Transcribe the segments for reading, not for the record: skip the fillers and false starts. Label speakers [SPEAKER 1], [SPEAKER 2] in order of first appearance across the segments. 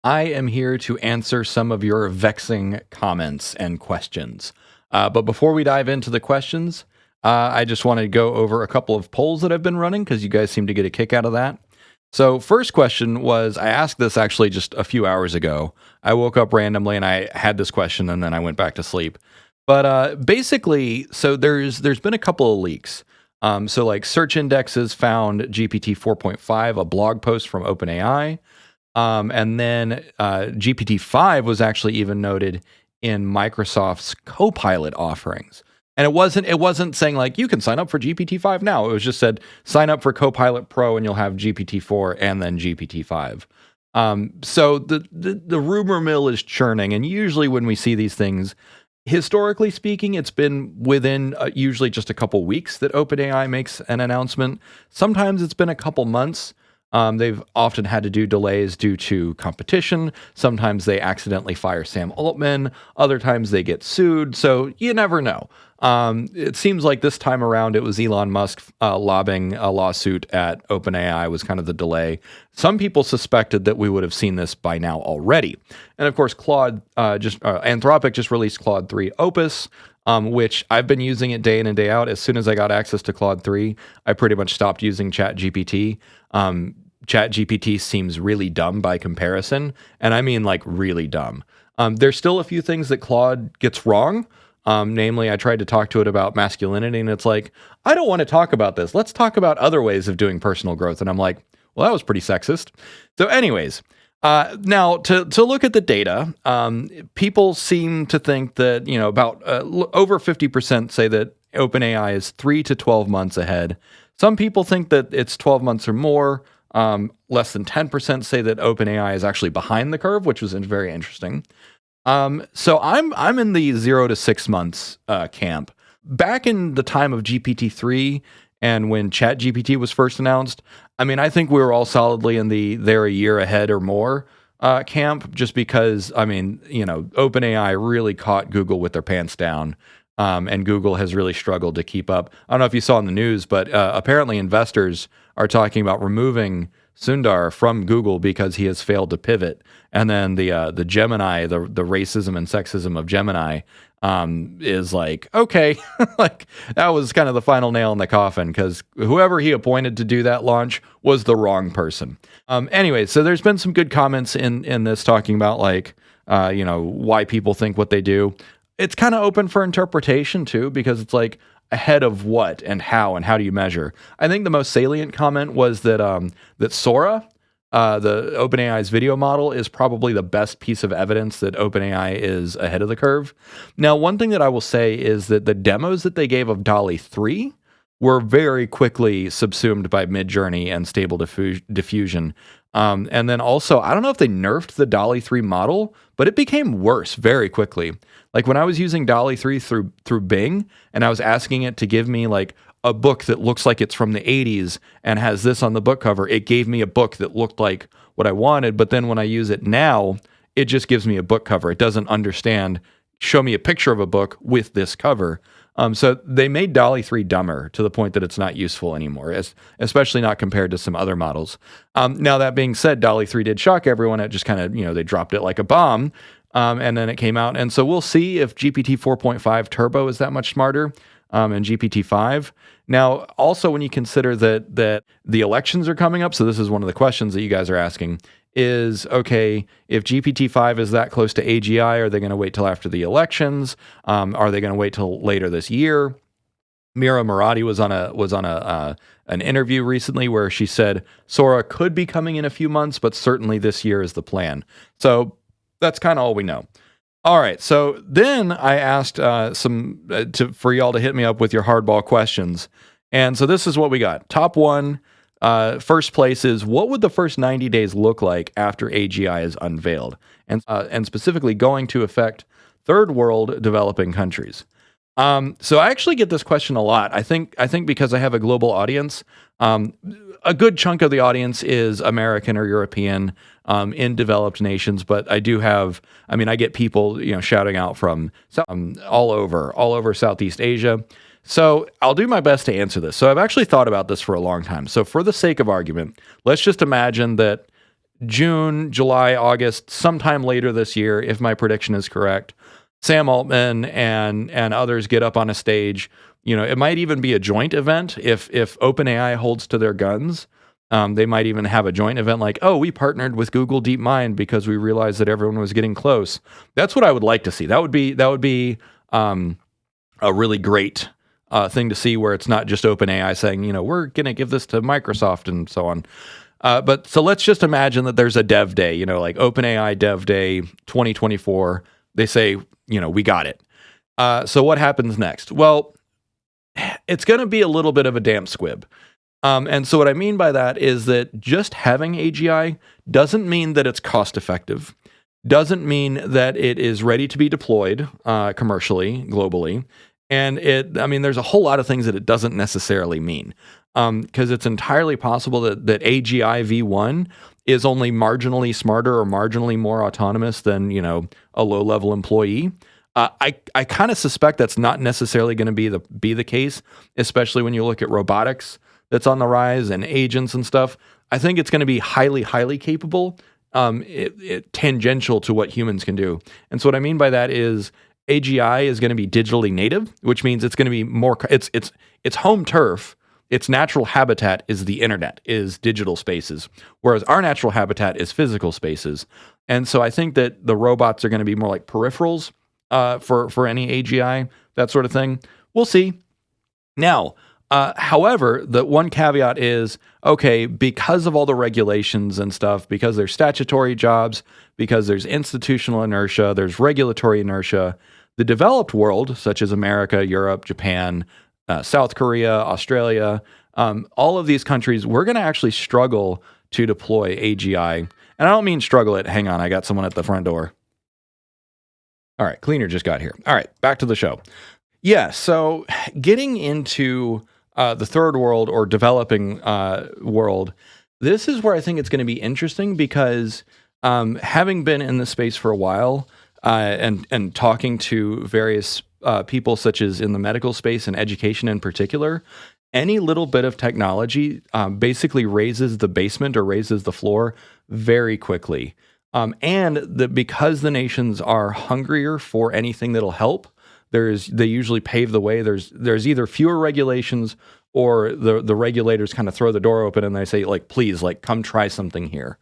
[SPEAKER 1] I am here to answer some of your vexing comments and questions. But before we dive into the questions, I just want to go over a couple of polls that I've been running because you guys seem to get a kick out of that. So, first question was I asked this actually just a few hours ago. I woke up randomly and I had this question and then I went back to sleep. But basically, so there's been a couple of leaks. So, like search indexes found GPT 4.5, a blog post from OpenAI. And then GPT-5 was actually even noted in Microsoft's Copilot offerings. And it wasn't saying like you can sign up for GPT-5 now. It was just said sign up for Copilot Pro and you'll have GPT-4 and then GPT-5. So the rumor mill is churning, and usually when we see these things, historically speaking, it's been within usually just a couple weeks that OpenAI makes an announcement. Sometimes it's been a couple months. They've often had to do delays due to competition. Sometimes they accidentally fire Sam Altman. Other times they get sued. So you never know. It seems like this time around it was Elon Musk lobbying a lawsuit at OpenAI was kind of the delay. Some people suspected that we would have seen this by now already. And of course, Anthropic just released Claude 3 Opus, which I've been using it day in and day out. As soon as I got access to Claude 3, I pretty much stopped using ChatGPT. ChatGPT seems really dumb by comparison, and I mean like really dumb. There's still a few things that Claude gets wrong. Namely, I tried to talk to it about masculinity, and it's like, I don't want to talk about this. Let's talk about other ways of doing personal growth. And I'm like, well, that was pretty sexist. So anyways, now to look at the data, people seem to think that, about over 50% say that OpenAI is 3 to 12 months ahead. Some people think that it's 12 months or more. Less than 10% say that OpenAI is actually behind the curve, which was very interesting. So I'm in the 0 to 6 months camp. Back in the time of GPT-3 and when ChatGPT was first announced, I mean, I think we were all solidly in they're a year ahead or more camp, just because, I mean, OpenAI really caught Google with their pants down. And Google has really struggled to keep up. I don't know if you saw in the news, but apparently investors are talking about removing Sundar from Google because he has failed to pivot. And then the Gemini, the racism and sexism of Gemini is like, okay, like that was kind of the final nail in the coffin because whoever he appointed to do that launch was the wrong person. Anyway, so there's been some good comments in this talking about like, why people think what they do. It's kind of open for interpretation too, because it's like ahead of what and how do you measure? I think the most salient comment was that that Sora, the OpenAI's video model, is probably the best piece of evidence that OpenAI is ahead of the curve. Now, one thing that I will say is that the demos that they gave of DALL-E 3 were very quickly subsumed by Midjourney and Stable Diffusion. And then also, I don't know if they nerfed the DALL-E 3 model, but it became worse very quickly. Like when I was using DALL-E 3 through Bing, and I was asking it to give me like a book that looks like it's from the 80s and has this on the book cover, it gave me a book that looked like what I wanted. But then when I use it now, it just gives me a book cover. It doesn't understand, show me a picture of a book with this cover. So they made DALL-E 3 dumber to the point that it's not useful anymore, especially not compared to some other models. Now, that being said, DALL-E 3 did shock everyone. It just kind of, they dropped it like a bomb. And then it came out. And so we'll see if GPT 4.5 Turbo is that much smarter and GPT-5. Now, also, when you consider that the elections are coming up, so this is one of the questions that you guys are asking, is, okay, if GPT-5 is that close to AGI, are they going to wait till after the elections? Are they going to wait till later this year? Mira Murati was on an interview recently where she said Sora could be coming in a few months, but certainly this year is the plan. So that's kind of all we know. All right, so then I asked for y'all to hit me up with your hardball questions. And so this is what we got. Top one, first place is, what would the first 90 days look like after AGI is unveiled? And specifically going to affect third world developing countries. So I actually get this question a lot. I think because I have a global audience, a good chunk of the audience is American or European in developed nations, but I get people, shouting out from all over Southeast Asia. So I'll do my best to answer this. So I've actually thought about this for a long time. So for the sake of argument, let's just imagine that June, July, August, sometime later this year, if my prediction is correct, Sam Altman and others get up on a stage. It might even be a joint event if OpenAI holds to their guns. They might even have a joint event like, oh, we partnered with Google DeepMind because we realized that everyone was getting close. That's what I would like to see. That would be a really great thing to see, where it's not just OpenAI saying, we're going to give this to Microsoft and so on. But so let's just imagine that there's a dev day, like OpenAI Dev Day 2024. They say, we got it. So what happens next? Well, it's going to be a little bit of a damp squib. And so what I mean by that is that just having AGI doesn't mean that it's cost effective, doesn't mean that it is ready to be deployed commercially, globally. And there's a whole lot of things that it doesn't necessarily mean. Because it's entirely possible that AGI V1 is only marginally smarter or marginally more autonomous than, a low-level employee. I kind of suspect that's not necessarily going to be the case, especially when you look at robotics that's on the rise and agents and stuff. I think it's going to be highly, highly capable, tangential to what humans can do. And so what I mean by that is AGI is going to be digitally native, which means it's going to be more. It's home turf. Its natural habitat is the internet, is digital spaces, whereas our natural habitat is physical spaces. And so I think that the robots are going to be more like peripherals for any AGI, that sort of thing. We'll see. Now, however, the one caveat is, okay, because of all the regulations and stuff, because there's statutory jobs, because there's institutional inertia, there's regulatory inertia, the developed world, such as America, Europe, Japan, South Korea, Australia, all of these countries, we're going to actually struggle to deploy AGI. And I don't mean struggle it. Hang on, I got someone at the front door. All right, cleaner just got here. All right, back to the show. Yeah, so getting into the third world or developing world, this is where I think it's going to be interesting because having been in this space for a while and talking to various people such as in the medical space and education in particular, any little bit of technology basically raises the basement or raises the floor very quickly. And because the nations are hungrier for anything that'll help, they usually pave the way. There's either fewer regulations or the regulators kind of throw the door open and they say, like, please, like, come try something here.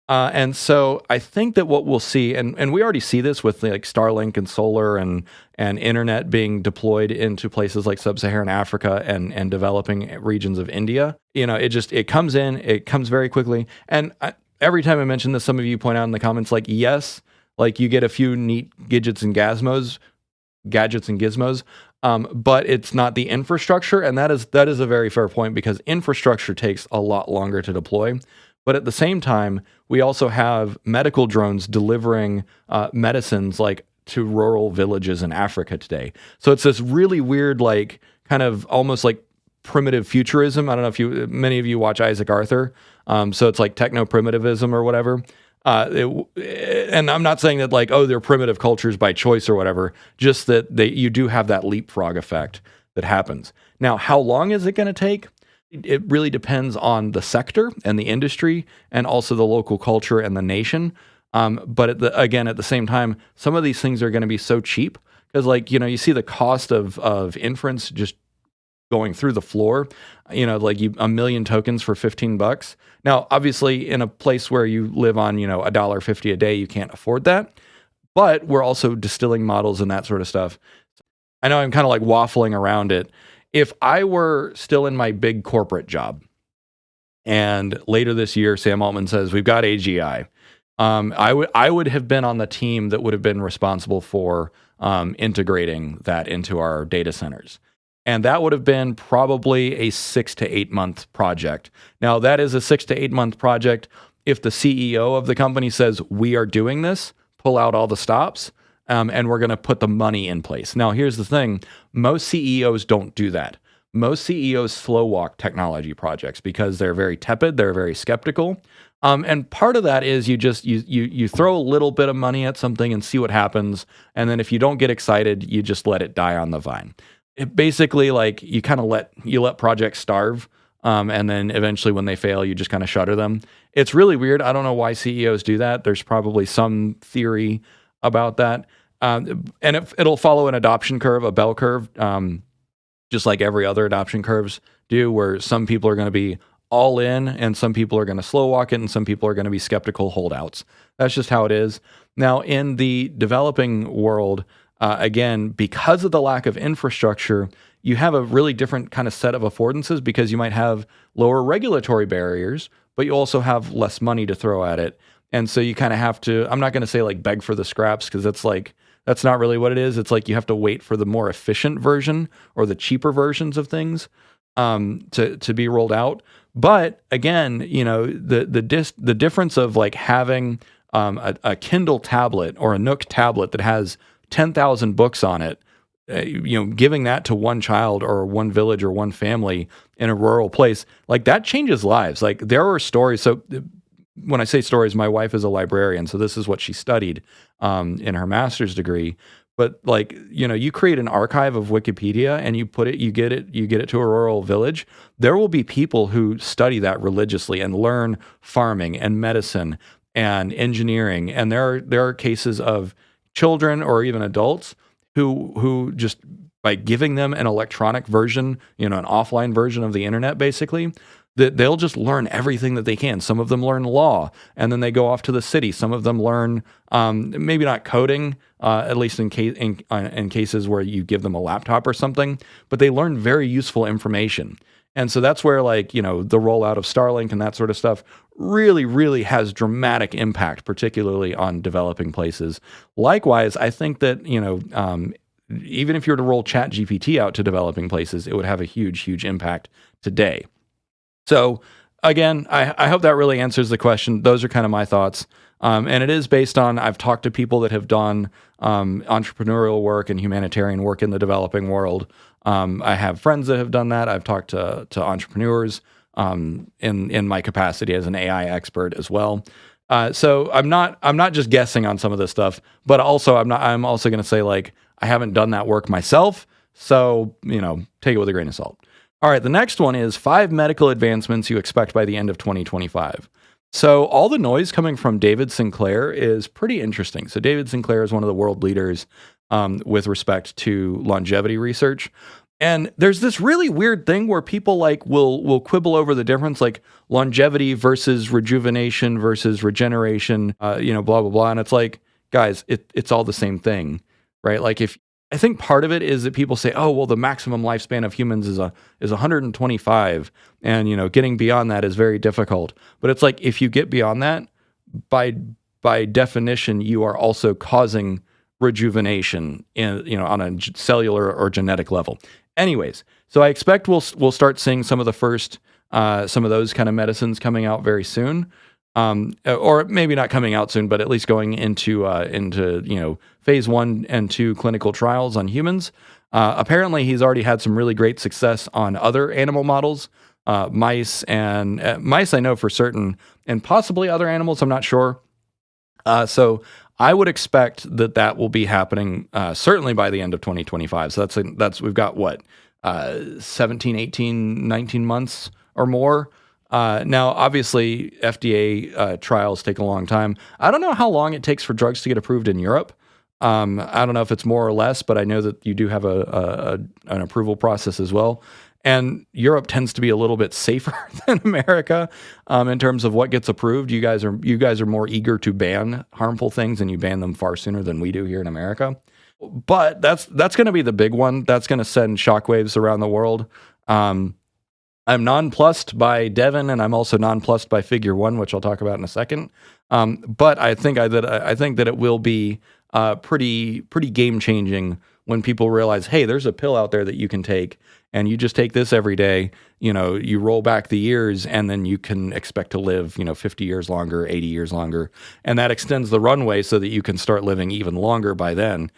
[SPEAKER 1] And so I think that what we'll see, and we already see this with like Starlink and solar and internet being deployed into places like sub-Saharan Africa and developing regions of India. It comes in, it comes very quickly. And every time I mention this, some of you point out in the comments, like, yes, like you get a few neat gadgets and gizmos, but it's not the infrastructure. And that is a very fair point because infrastructure takes a lot longer to deploy. But at the same time, we also have medical drones delivering medicines like to rural villages in Africa today. So it's this really weird, like kind of almost like primitive futurism. I don't know if many of you watch Isaac Arthur. So it's like techno-primitivism or whatever. And I'm not saying that like, oh, they're primitive cultures by choice or whatever, just that you do have that leapfrog effect that happens. Now, how long is it going to take? It really depends on the sector and the industry and also the local culture and the nation. But at the same time, some of these things are going to be so cheap because you see the cost of inference just going through the floor, like a million tokens for $15. Now, obviously in a place where you live on, $1.50 a day, you can't afford that, but we're also distilling models and that sort of stuff. I know I'm kind of like waffling around it. If I were still in my big corporate job and later this year, Sam Altman says, we've got AGI, I would have been on the team that would have been responsible for integrating that into our data centers. And that would have been probably a 6 to 8 month project. Now, that is a 6 to 8 month project. If the CEO of the company says, we are doing this, pull out all the stops, and we're going to put the money in place. Now, here's the thing. Most CEOs don't do that. Most CEOs slow walk technology projects because they're very tepid. They're very skeptical. And part of that is you throw a little bit of money at something and see what happens. And then if you don't get excited, you just let it die on the vine. It basically, like, you kind of let projects starve and then eventually when they fail, you just kind of shutter them. It's really weird. I don't know why CEOs do that. There's probably some theory about that. And it'll follow an adoption curve, a bell curve, just like every other adoption curves do, where some people are going to be all in and some people are going to slow walk it and some people are going to be skeptical holdouts. That's just how it is. Now, in the developing world, again, because of the lack of infrastructure, you have a really different kind of set of affordances because you might have lower regulatory barriers, but you also have less money to throw at it. And so you kind of have to, I'm not going to say like beg for the scraps because it's like, that's not really what it is. It's like you have to wait for the more efficient version or the cheaper versions of things to be rolled out. But again, you know, the difference of like having a Kindle tablet or a Nook tablet that has 10,000 books on it, you know, giving that to one child or one village or one family in a rural place, like that changes lives. Like there are stories. So when I say stories, my wife is a librarian, so this is what she studied in her master's degree. But like, you know, you create an archive of Wikipedia and you get it to a rural village. There will be people who study that religiously and learn farming and medicine and engineering. And there are cases of children or even adults who just by giving them an electronic version, you know, an offline version of the internet, basically, that they'll just learn everything that they can. Some of them learn law, and then they go off to the city. Some of them learn maybe not coding, at least in cases where you give them a laptop or something, but they learn very useful information. And so that's where, like, you know, the rollout of Starlink and that sort of stuff really, really has dramatic impact, particularly on developing places. Likewise, I think that, you know, even if you were to roll ChatGPT out to developing places, it would have a huge, huge impact today. So again, I hope that really answers the question. Those are kind of my thoughts. And it is based on, I've talked to people that have done entrepreneurial work and humanitarian work in the developing world. I have friends that have done that. I've talked to entrepreneurs in my capacity as an AI expert as well. So I'm not just guessing on some of this stuff, but also I'm also going to say, like, I haven't done that work myself. So, you know, take it with a grain of salt. All right, the next one is 5 medical advancements you expect by the end of 2025. So all the noise coming from David Sinclair is pretty interesting. So David Sinclair is one of the world leaders with respect to longevity research. And there's this really weird thing where people like will quibble over the difference, like longevity versus rejuvenation versus regeneration, you know, blah, blah, blah. And it's like, guys, it's all the same thing, right? Like I think part of it is that people say, oh, well, the maximum lifespan of humans is 125, and, you know, getting beyond that is very difficult. But it's like, if you get beyond that, by definition, you are also causing rejuvenation in, you know, on a cellular or genetic level. Anyways, so I expect we'll start seeing some of the first some of those kind of medicines coming out very soon. Or maybe not coming out soon, but at least going into you know, phase 1 and 2 clinical trials on humans. Apparently, he's already had some really great success on other animal models, mice I know for certain, and possibly other animals. I'm not sure. So I would expect that will be happening certainly by the end of 2025. So that's we've got what 17, 18, 19 months or more. Now, obviously, FDA trials take a long time. I don't know how long it takes for drugs to get approved in Europe. I don't know if it's more or less, but I know that you do have an approval process as well. And Europe tends to be a little bit safer than America in terms of what gets approved. You guys are more eager to ban harmful things, and you ban them far sooner than we do here in America. But that's going to be the big one. That's going to send shockwaves around the world. I'm nonplussed by Devin, and I'm also nonplussed by Figure 1, which I'll talk about in a second. But I think that it will be pretty game changing when people realize, hey, there's a pill out there that you can take, and you just take this every day. You know, you roll back the years, and then you can expect to live, you know, 50 years longer, 80 years longer, and that extends the runway so that you can start living even longer by then.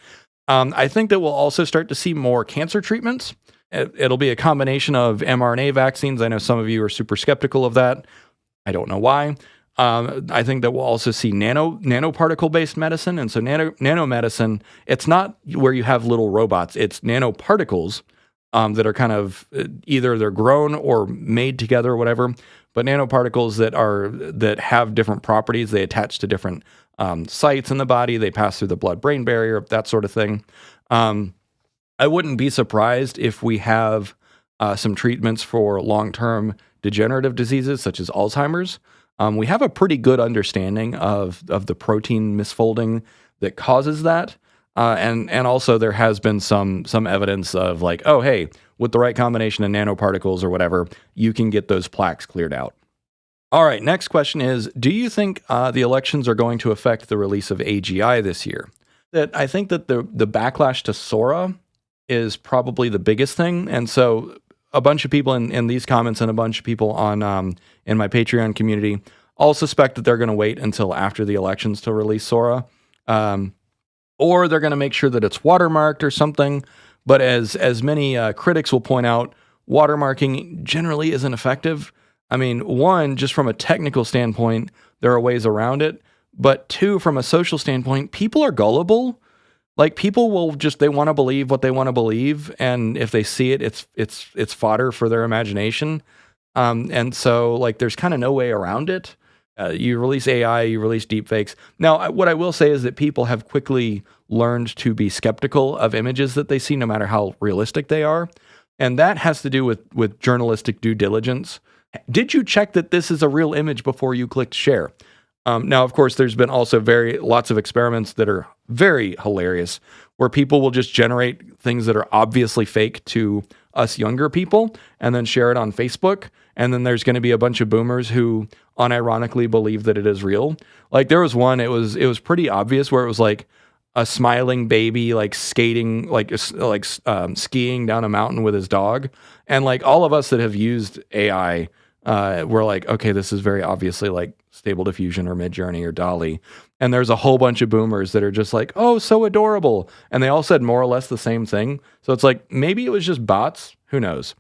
[SPEAKER 1] I think that we'll also start to see more cancer treatments. It'll be a combination of mRNA vaccines. I know some of you are super skeptical of that. I don't know why. I think that we'll also see nanoparticle-based medicine. And so nanomedicine, it's not where you have little robots. It's nanoparticles that are kind of either they're grown or made together or whatever, but nanoparticles that have different properties. They attach to different sites in the body. They pass through the blood-brain barrier, that sort of thing. I wouldn't be surprised if we have some treatments for long-term degenerative diseases such as Alzheimer's. We have a pretty good understanding of the protein misfolding that causes that. And also there has been some evidence of like, oh, hey, with the right combination of nanoparticles or whatever, you can get those plaques cleared out. All right, next question is, do you think the elections are going to affect the release of AGI this year? That I think that the backlash to Sora is probably the biggest thing. And so a bunch of people in these comments and a bunch of people on in my Patreon community all suspect that they're going to wait until after the elections to release Sora. Or they're going to make sure that it's watermarked or something. But as many critics will point out, watermarking generally isn't effective. I mean, one, just from a technical standpoint, there are ways around it. But two, from a social standpoint, people are gullible. Like people will they want to believe what they want to believe, and if they see it, it's fodder for their imagination. And so like there's kind of no way around it. You release AI, you release deepfakes. Now, what I will say is that people have quickly learned to be skeptical of images that they see, no matter how realistic they are. And that has to do with journalistic due diligence. Did you check that this is a real image before you clicked share? Now, of course, there's been also lots of experiments that are very hilarious where people will just generate things that are obviously fake to us younger people and then share it on Facebook. And then there's going to be a bunch of boomers who unironically believe that it is real. Like there was one, it was pretty obvious where it was like a smiling baby, like skating, skiing down a mountain with his dog. And like all of us that have used AI, we're like, okay, this is very obviously like Stable Diffusion or Midjourney or DALL-E. And there's a whole bunch of boomers that are just like, oh, so adorable. And they all said more or less the same thing. So it's like, maybe it was just bots. Who knows?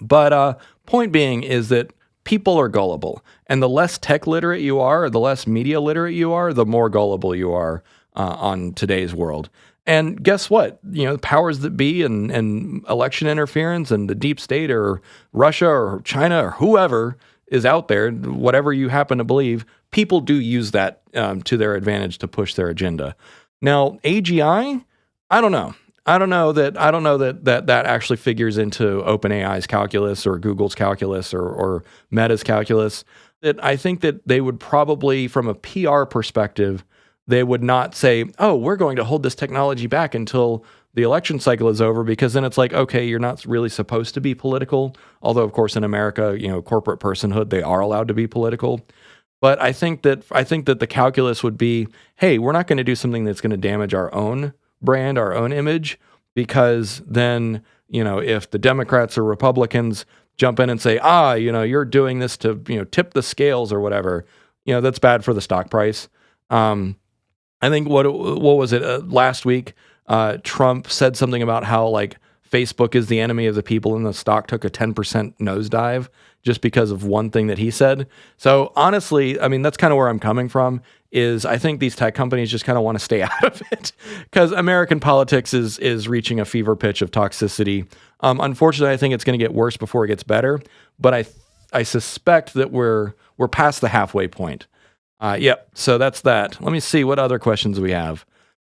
[SPEAKER 1] But point being is that people are gullible. And the less tech literate you are, or the less media literate you are, the more gullible you are on today's world. And guess what? You know, the powers that be and election interference and the deep state or Russia or China or whoever is out there, whatever you happen to believe, people do use that to their advantage to push their agenda. Now, AGI, I don't know. I don't know that actually figures into OpenAI's calculus or Google's calculus or Meta's calculus. That I think that they would probably, from a PR perspective, they would not say, oh, we're going to hold this technology back until the election cycle is over, because then it's like, okay, you're not really supposed to be political. Although, of course, in America, you know, corporate personhood, they are allowed to be political. But I think that the calculus would be, hey, we're not going to do something that's going to damage our own brand, our own image, because then, you know, if the Democrats or Republicans jump in and say, you know, you're doing this to, you know, tip the scales or whatever, you know, that's bad for the stock price. I think what was it last week? Trump said something about how like Facebook is the enemy of the people, and the stock took a 10% nosedive just because of one thing that he said. So honestly, I mean, that's kind of where I'm coming from. Is I think these tech companies just kind of want to stay out of it because American politics is reaching a fever pitch of toxicity. Unfortunately, I think it's going to get worse before it gets better. But I suspect that we're past the halfway point. Yep. So that's that. Let me see what other questions we have.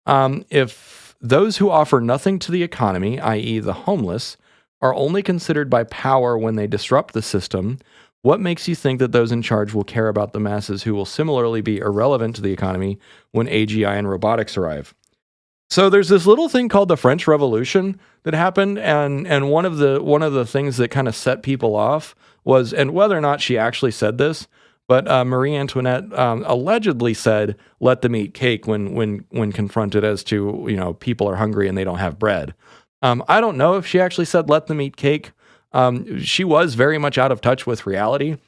[SPEAKER 1] If those who offer nothing to the economy, i.e. the homeless, are only considered by power when they disrupt the system, what makes you think that those in charge will care about the masses who will similarly be irrelevant to the economy when AGI and robotics arrive? So there's this little thing called the French Revolution that happened, and one of the things that kind of set people off was, and whether or not she actually said this, but Marie Antoinette allegedly said, "Let them eat cake" when confronted as to, you know, people are hungry and they don't have bread. I don't know if she actually said "let them eat cake." She was very much out of touch with reality.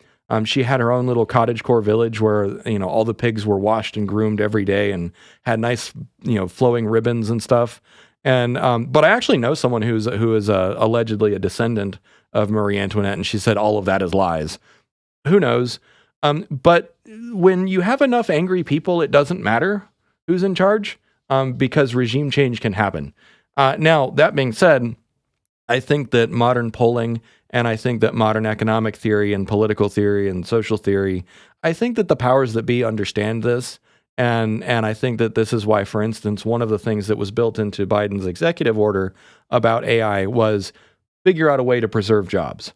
[SPEAKER 1] She had her own little cottagecore village where, you know, all the pigs were washed and groomed every day and had nice, you know, flowing ribbons and stuff. And but I actually know someone who is allegedly a descendant of Marie Antoinette, and she said all of that is lies. Who knows? But when you have enough angry people, it doesn't matter who's in charge, because regime change can happen. Now, that being said, I think that modern polling and I think that modern economic theory and political theory and social theory, I think that the powers that be understand this. And I think that this is why, for instance, one of the things that was built into Biden's executive order about AI was figure out a way to preserve jobs.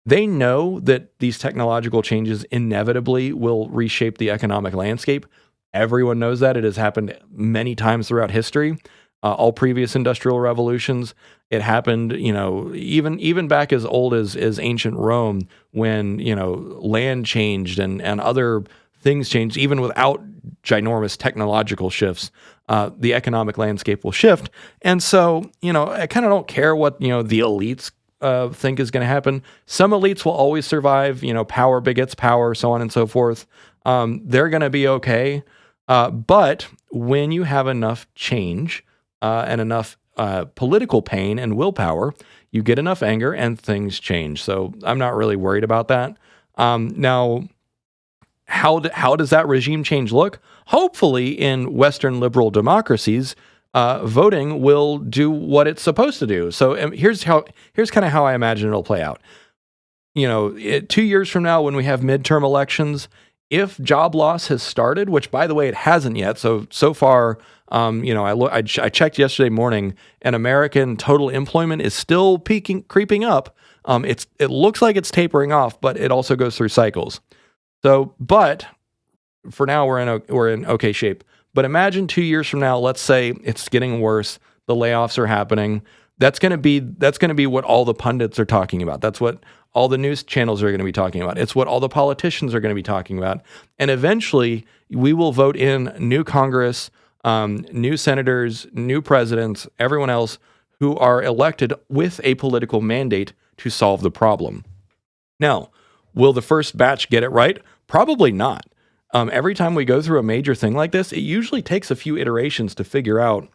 [SPEAKER 1] They know that these technological changes inevitably will reshape the economic landscape. Everyone knows that. It has happened many times throughout history. All previous industrial revolutions, it happened, even back as old as ancient Rome, when land changed and other things changed, even without ginormous technological shifts. The economic landscape will shift, and so I kind of don't care what the elites think is going to happen. Some elites will always survive. Power begets power, so on and so forth. They're going to be okay, but when you have enough change and enough political pain and willpower, you get enough anger and things change. So I'm not really worried about that. Now, how does that regime change look? Hopefully, in Western liberal democracies, voting will do what it's supposed to do. So here's kind of how I imagine it'll play out. 2 years from now, when we have midterm elections, if job loss has started, which by the way, it hasn't yet. So far, I checked yesterday morning, and American total employment is still creeping up. It looks like it's tapering off, but it also goes through cycles. So, but for now, we're in okay shape. But imagine 2 years from now, let's say it's getting worse, the layoffs are happening. That's going to be what all the pundits are talking about. That's what all the news channels are going to be talking about. It's what all the politicians are going to be talking about. And eventually, we will vote in new Congress, new senators, new presidents, everyone else who are elected with a political mandate to solve the problem. Now, will the first batch get it right? Probably not. Every time we go through a major thing like this, it usually takes a few iterations to figure out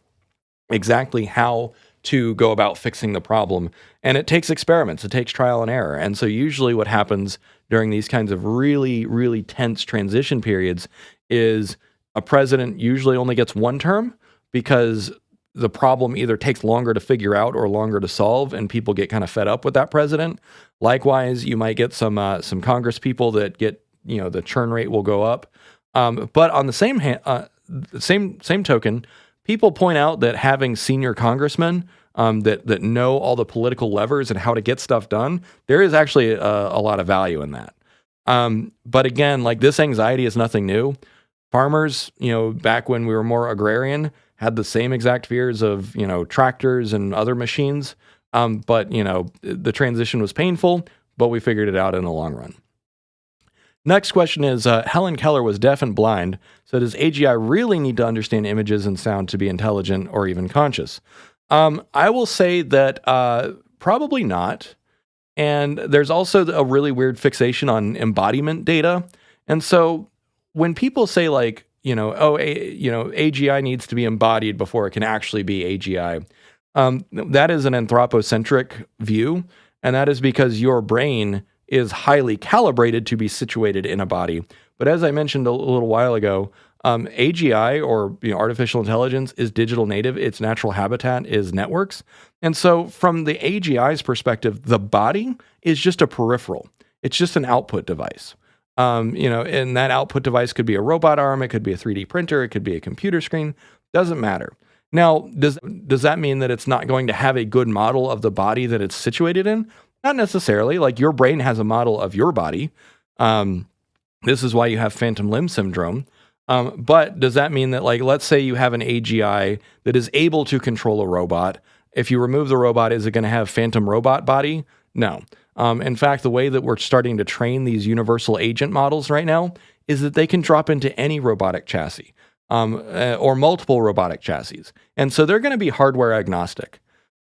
[SPEAKER 1] exactly how to go about fixing the problem. And it takes experiments, it takes trial and error. And so usually what happens during these kinds of really, really tense transition periods is a president usually only gets one term because the problem either takes longer to figure out or longer to solve, and people get kind of fed up with that president. Likewise, you might get some Congress people that get, the churn rate will go up. But on the same token, people point out that having senior congressmen that know all the political levers and how to get stuff done, there is actually a lot of value in that. But again, like, this anxiety is nothing new. Farmers, back when we were more agrarian, had the same exact fears of, tractors and other machines. But the transition was painful, but we figured it out in the long run. Next question is, Helen Keller was deaf and blind, so does AGI really need to understand images and sound to be intelligent or even conscious? I will say that probably not. And there's also a really weird fixation on embodiment data. And so when people say, like, AGI needs to be embodied before it can actually be AGI, that is an anthropocentric view. And that is because your brain is highly calibrated to be situated in a body. But as I mentioned a little while ago, AGI, or artificial intelligence, is digital native. Its natural habitat is networks. And so from the AGI's perspective, the body is just a peripheral. It's just an output device. And that output device could be a robot arm, it could be a 3D printer, it could be a computer screen, doesn't matter. Now, does that mean that it's not going to have a good model of the body that it's situated in? Not necessarily. Like, your brain has a model of your body. This is why you have phantom limb syndrome. But does that mean that, like, let's say you have an AGI that is able to control a robot. If you remove the robot, is it going to have phantom robot body? No. In fact, the way that we're starting to train these universal agent models right now is that they can drop into any robotic chassis, or multiple robotic chassis. And so they're going to be hardware agnostic.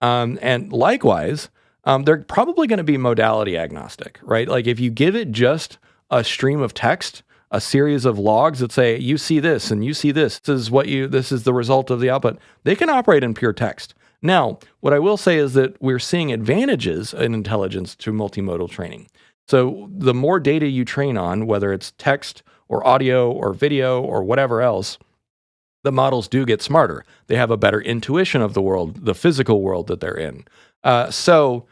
[SPEAKER 1] And likewise, they're probably going to be modality agnostic, right? Like, if you give it just a stream of text, a series of logs that say, you see this and you see this, this is the result of the output, they can operate in pure text. Now, what I will say is that we're seeing advantages in intelligence to multimodal training. So the more data you train on, whether it's text or audio or video or whatever else, the models do get smarter. They have a better intuition of the world, the physical world that they're in. So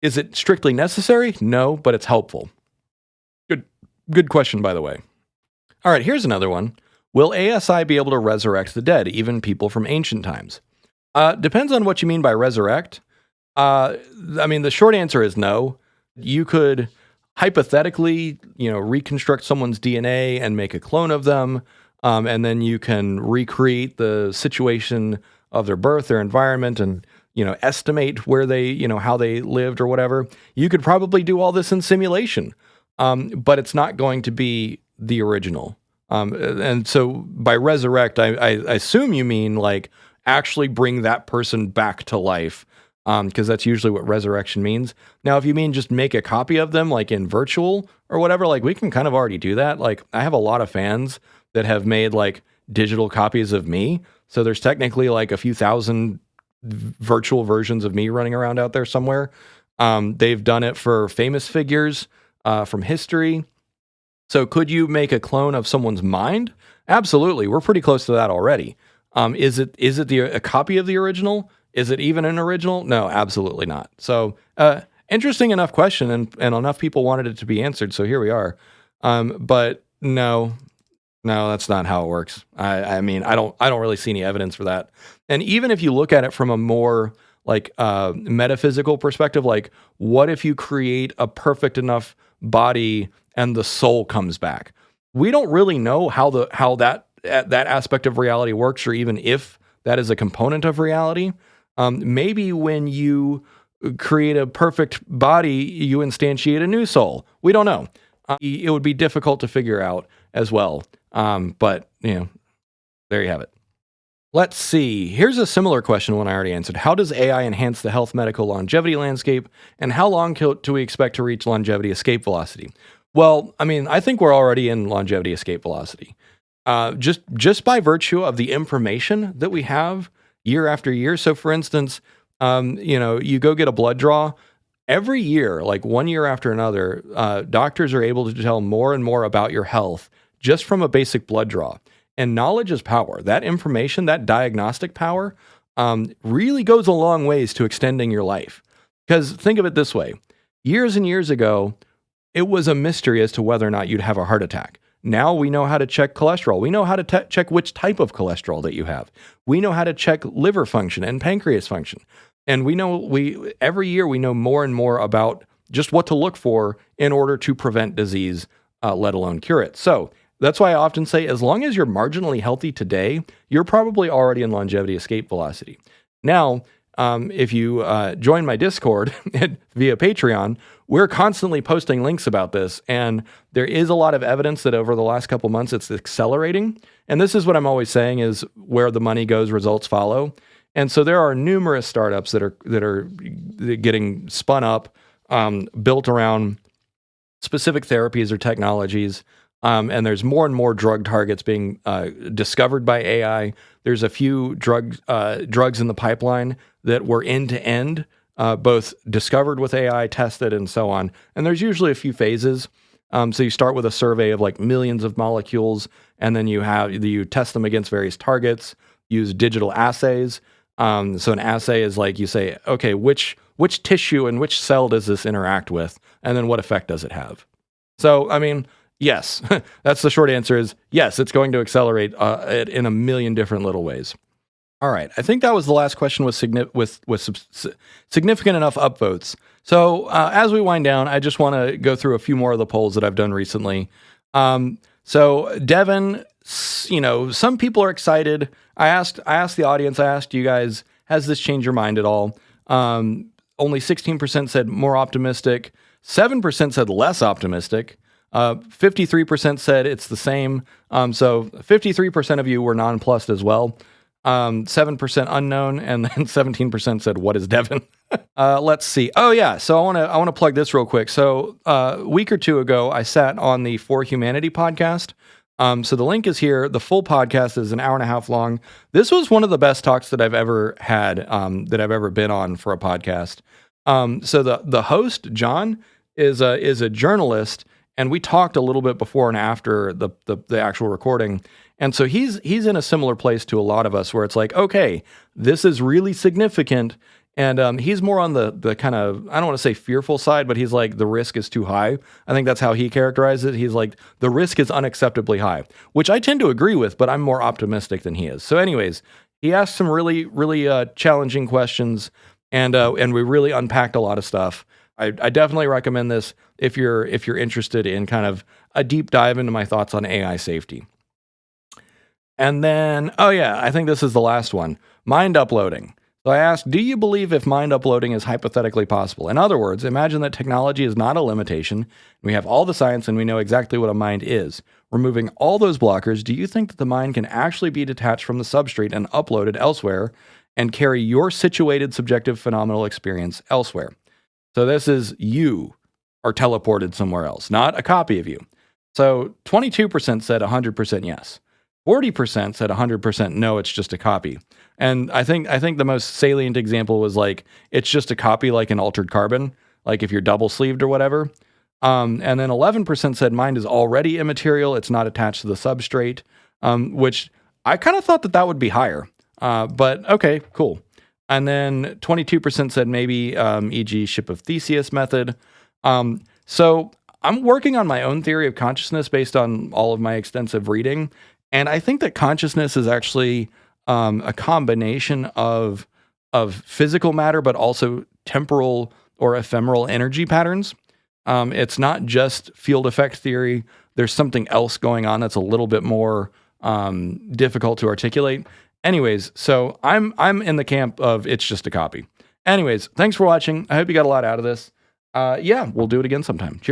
[SPEAKER 1] is it strictly necessary? No, but it's helpful. Good question, by the way. All right, here's another one. Will ASI be able to resurrect the dead, even people from ancient times? Depends on what you mean by resurrect. I mean, the short answer is no. You could hypothetically, reconstruct someone's DNA and make a clone of them, and then you can recreate the situation of their birth, their environment, and estimate where they, how they lived or whatever. You could probably do all this in simulation, but it's not going to be the original. And so by resurrect, I assume you mean like actually bring that person back to life, because that's usually what resurrection means. Now, if you mean just make a copy of them like in virtual or whatever, like we can kind of already do that. Like I have a lot of fans that have made like digital copies of me. So there's technically like a few thousand virtual versions of me running around out there somewhere. They've done it for famous figures from history. So could you make a clone of someone's mind? Absolutely. We're pretty close to that already. Is it a copy of the original? Is it even an original? No, absolutely not. So interesting enough question, and enough people wanted it to be answered. So here we are. But no, that's not how it works. I mean, I don't really see any evidence for that. And even if you look at it from a more like metaphysical perspective, like what if you create a perfect enough body and the soul comes back? We don't really know how that aspect of reality works, or even if that is a component of reality. Maybe when you create a perfect body, you instantiate a new soul. We don't know. It would be difficult to figure out as well. But there you have it. Let's see. Here's a similar question, one I already answered. How does AI enhance the health medical longevity landscape, and how long do we expect to reach longevity escape velocity? Well, I mean, I think we're already in longevity escape velocity. Just by virtue of the information that we have year after year. So for instance, you go get a blood draw every year, like 1 year after another, doctors are able to tell more and more about your health just from a basic blood draw. And knowledge is power. That information, that diagnostic power, really goes a long ways to extending your life. Because think of it this way. Years and years ago, it was a mystery as to whether or not you'd have a heart attack. Now we know how to check cholesterol. We know how to check which type of cholesterol that you have. We know how to check liver function and pancreas function. And every year we know more and more about just what to look for in order to prevent disease, let alone cure it. So that's why I often say, as long as you're marginally healthy today, you're probably already in longevity escape velocity. Now, if you join my Discord via Patreon, we're constantly posting links about this, and there is a lot of evidence that over the last couple months it's accelerating. And this is what I'm always saying is where the money goes, results follow. And so there are numerous startups that are getting spun up, built around specific therapies or technologies. And there's more and more drug targets being discovered by AI. There's a few drugs in the pipeline that were end-to-end, both discovered with AI, tested, and so on. And there's usually a few phases. So you start with a survey of like millions of molecules, and then you test them against various targets, use digital assays. So an assay is like you say, okay, which tissue and which cell does this interact with? And then what effect does it have? So, I mean, yes, that's the short answer is yes, it's going to accelerate it in a million different little ways. All right, I think that was the last question with significant enough upvotes. So as we wind down, I just want to go through a few more of the polls that I've done recently. So Devin, some people are excited. I asked the audience, I asked you guys, has this changed your mind at all? Only 16% said more optimistic. 7% said less optimistic. 53% said it's the same. So 53% of you were nonplussed as well. 7% unknown, and then 17% said, "What is Devin?" Let's see. Oh yeah, so I want to plug this real quick. So a week or two ago, I sat on the For Humanity podcast. So the link is here. The full podcast is an hour and a half long. This was one of the best talks that I've ever had, that I've ever been on for a podcast. So the host, John, is a journalist, and we talked a little bit before and after the actual recording. And so he's in a similar place to a lot of us where it's like, okay, this is really significant. And he's more on the kind of, I don't want to say fearful side, but he's like, the risk is too high. I think that's how he characterized it. He's like, the risk is unacceptably high, which I tend to agree with, but I'm more optimistic than he is. So anyways, he asked some really, really challenging questions, and we really unpacked a lot of stuff. I definitely recommend this if you're interested in kind of a deep dive into my thoughts on AI safety. And then, oh yeah, I think this is the last one, mind uploading. So I asked, do you believe if mind uploading is hypothetically possible? In other words, imagine that technology is not a limitation. We have all the science and we know exactly what a mind is. Removing all those blockers, do you think that the mind can actually be detached from the substrate and uploaded elsewhere and carry your situated subjective phenomenal experience elsewhere? So this is you are teleported somewhere else, not a copy of you. So 22% said 100% yes. 40% said 100% no, it's just a copy. And I think the most salient example was like, it's just a copy like an altered carbon, like if you're double sleeved or whatever. And then 11% said mind is already immaterial, it's not attached to the substrate, which I kind of thought that would be higher. But okay, cool. And then 22% said maybe, e.g. ship of Theseus method. So I'm working on my own theory of consciousness based on all of my extensive reading. And I think that consciousness is actually a combination of physical matter, but also temporal or ephemeral energy patterns. It's not just field effect theory. There's something else going on that's a little bit more difficult to articulate. Anyways, so I'm in the camp of it's just a copy. Anyways, thanks for watching. I hope you got a lot out of this. Yeah, we'll do it again sometime. Cheers.